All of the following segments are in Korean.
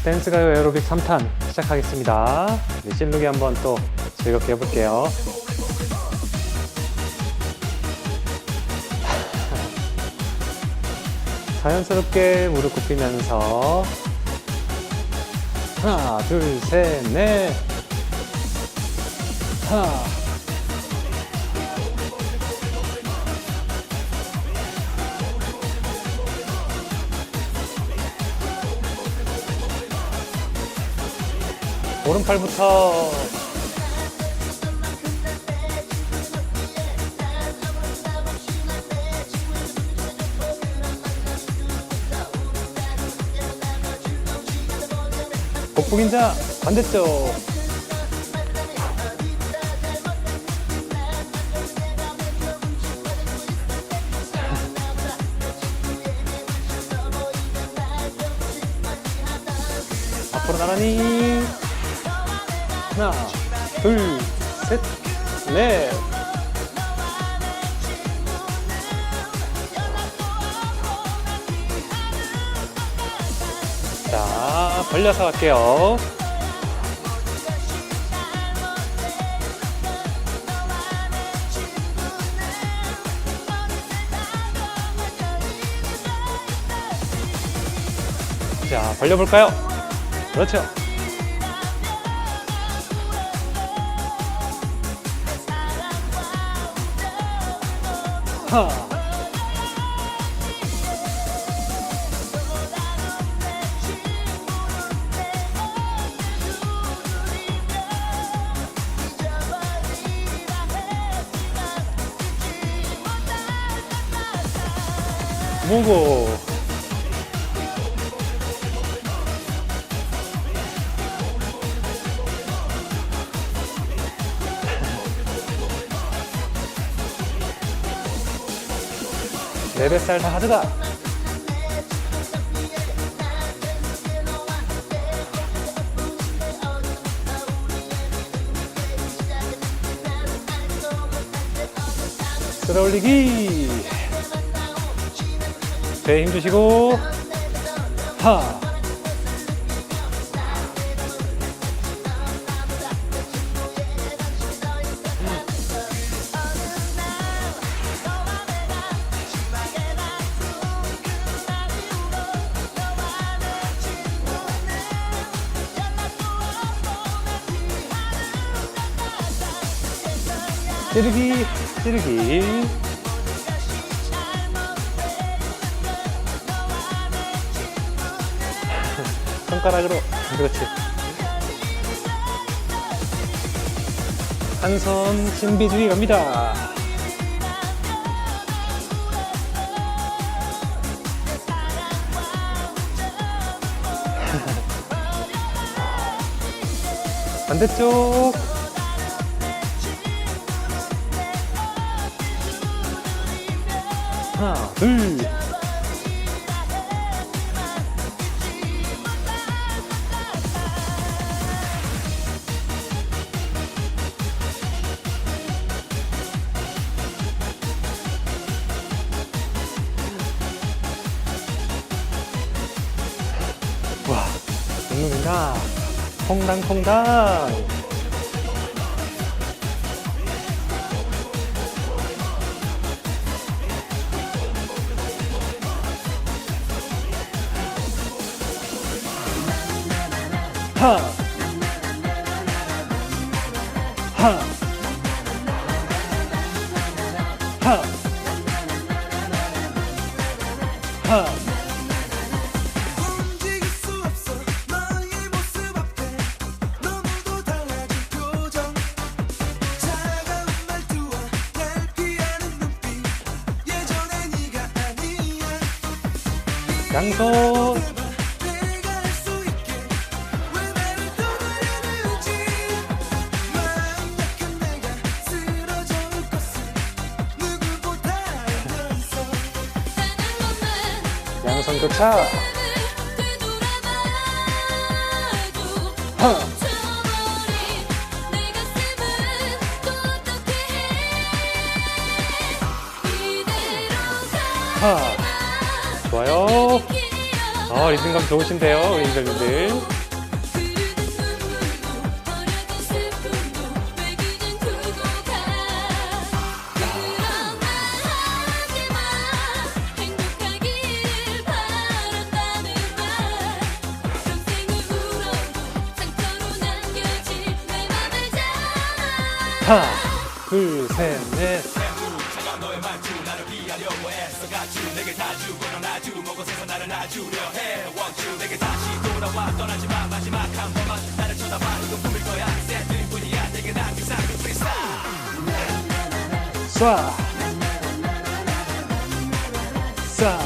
댄스가요 에어로빅 3탄 시작하겠습니다. 실루기 한번 또 즐겁게 해볼게요. 자연스럽게 무릎 굽히면서 하나, 둘, 셋, 넷. 하나. 오른팔부터. 복부긴장 반대쪽. 앞으로 나란히. 하나, 둘, 셋, 넷. 자, 벌려서 갈게요. 자, 벌려볼까요? 그렇죠. 하나. 모고. 내 뱃살 다 하드다. 쓸어 올리기. 배에 힘 주시고. 하. 찌르기, 찌르기. 손가락으로. 그렇지. 한 손 신비주의 갑니다. 반대쪽. 하나, 둘. 와, 둥둥이다. 퐁당퐁당. 하. 하. 하. 하. 움직일 수 없어 너의 모습 앞에 너무도 달라진 표정 차가운 말투와 날 피하는 눈빛 예전의 네가 아니야 양손. 내가 할 수 있게 왜 나를 떠나려는지 마음 약한 내가 쓰러져 올 것을 누구보다 알면서 양손 교차. 하. 하. 좋아요. 리듬감 좋으신데요, 우리 인별님들. 하나, 둘, 셋, 넷. 쏴. 쏴.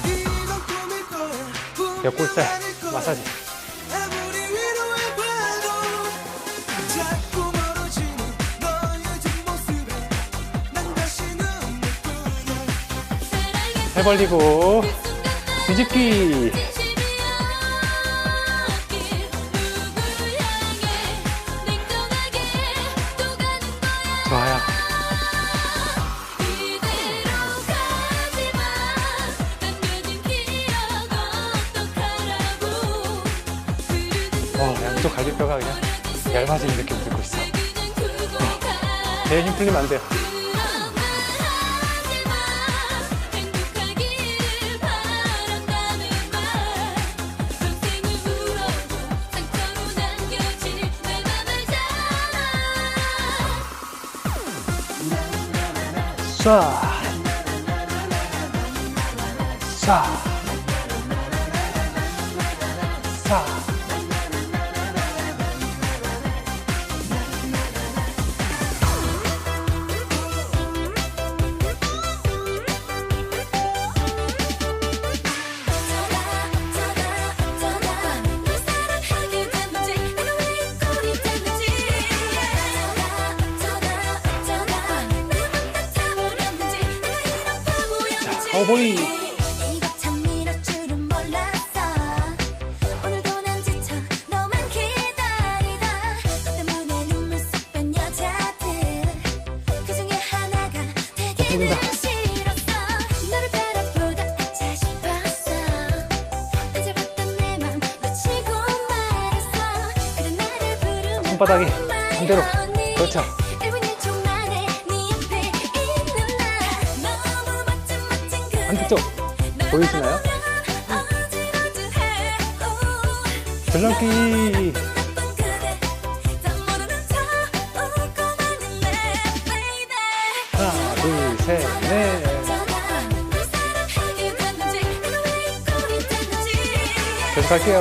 이건 꿈일 거야 옆골살 마사지. 아무리 위로해봐도 자꾸 멀어지는 너의 뒷모습에 난 다시는 못 보여 배 벌리고 뒤집기. 좋아요. 양쪽 갈비뼈가 그냥 얇아지는 느낌 들고 있어. 배에 힘 풀리면 안 돼요. 쏴. 쏴. 쏴. 어보이. 이거 참 이럴 줄은 몰랐어. 오늘도 난 지쳐 너만 기다리다. 너 때문에 눈물 쏙 뺀 여자들 그 중에 하나가 되기는 싫었어. 너를 바라보다 아차 싶었어. 늦어봤던 내 맘 놓치고 말았어. 그래 나를 부르면 손바닥이 반대로. 그렇죠. 반대쪽 보이시나요? 줄넘기. 하나, 둘, 셋, 넷. 계속 갈게요.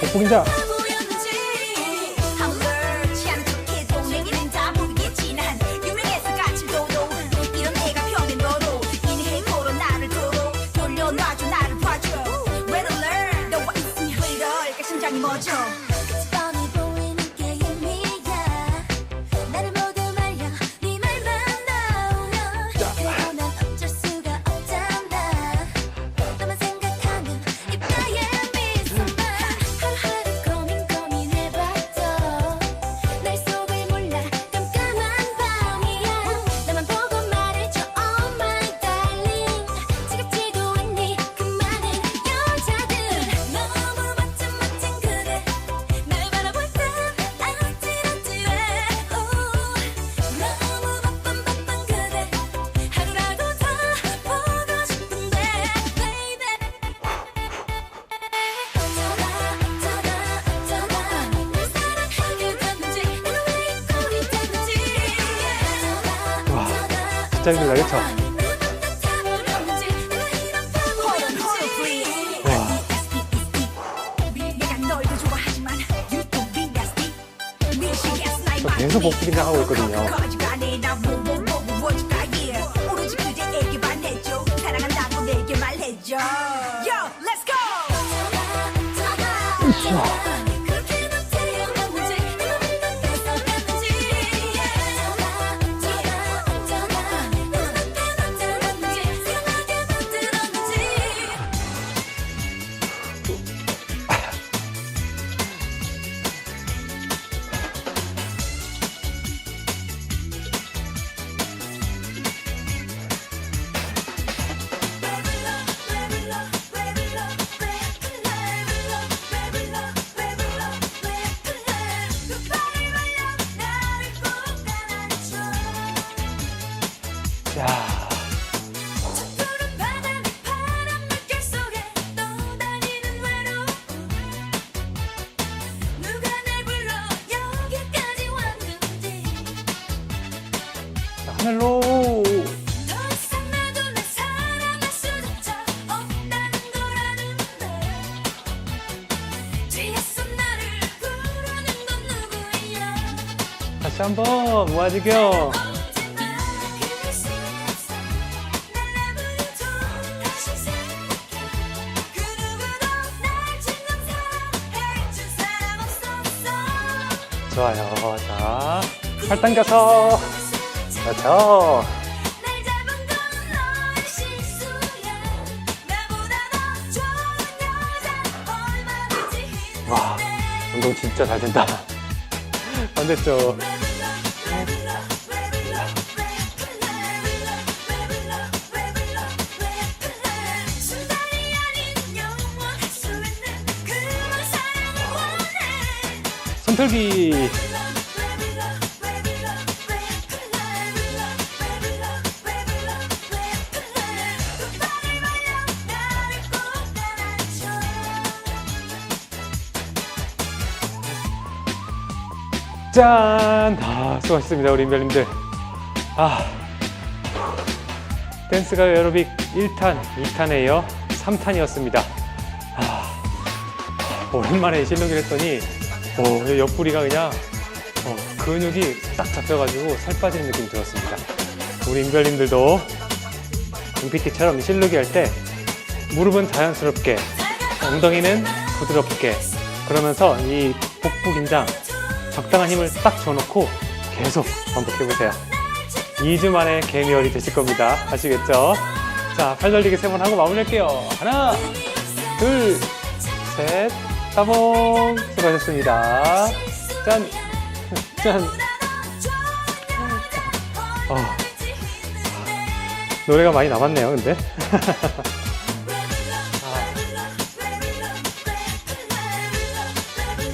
복부 긴장. 뭐죠? 뻔히 보이는 게임이야. 나를 모두 말려 네 말만 나오면 그래도 난 어쩔 수가 없잖아. 너만 생각하면 입가에 미소만 하루하루 고민해봤죠. 날 속을 몰라 깜깜한 밤이야. 나만 보고 말해줘 Oh my darling. 지겹지도 않니 그 많은 여자들. 너무 멋진 그대 날 바라볼 땐 아찔아찔해. 너무 바쁜 그대 하루라도 더 보고 싶은데 baby. 날 사랑하게 됐는지 나는 왜 꼴이 됐는지. 와, 진짜 힘들다, 그쵸? 와, 저 계속 복부 긴장 하고 있거든요. 하늘로. 더 이상 나도 날 사랑할 수조차 없다는 걸 아는데 뒤에서 나를 부르는 건 누구야 다시 한번 모아지겨. 언제나 그럴 수 없어 날 아무래도 다시 생각해 그 누구도 날 지금 사랑해줄 사람 없었어 좋아요. 자, 팔 당겨서. 그렇죠. 날 잡은 건 너의 실수야 나보다 더 좋은 여자 얼마든지 와, 있는데 운동 진짜 잘 된다. 반대쪽. 왜 불러 왜 불러 순간이 아닌 영원할 수 있는 그런 사랑을 원해 손털기. 짠! 수고하셨습니다, 우리 인별님들. 댄스가 에어로빅 1탄, 2탄에 이어 3탄이었습니다. 오랜만에 실력을 했더니, 옆구리가 그냥, 근육이 딱 잡혀가지고 살 빠지는 느낌이 들었습니다. 우리 인별님들도 MPT처럼 실루기 할 때 무릎은 자연스럽게, 엉덩이는 부드럽게, 그러면서 이 복부 긴장, 적당한 힘을 딱 줘놓고 계속 반복해보세요. 2주 만에 개미열이 되실 겁니다. 아시겠죠? 자, 팔 돌리기 3번 하고 마무리할게요. 하나, 둘, 셋, 따봉. 수고하셨습니다. 짠! 짠! 노래가 많이 남았네요, 근데.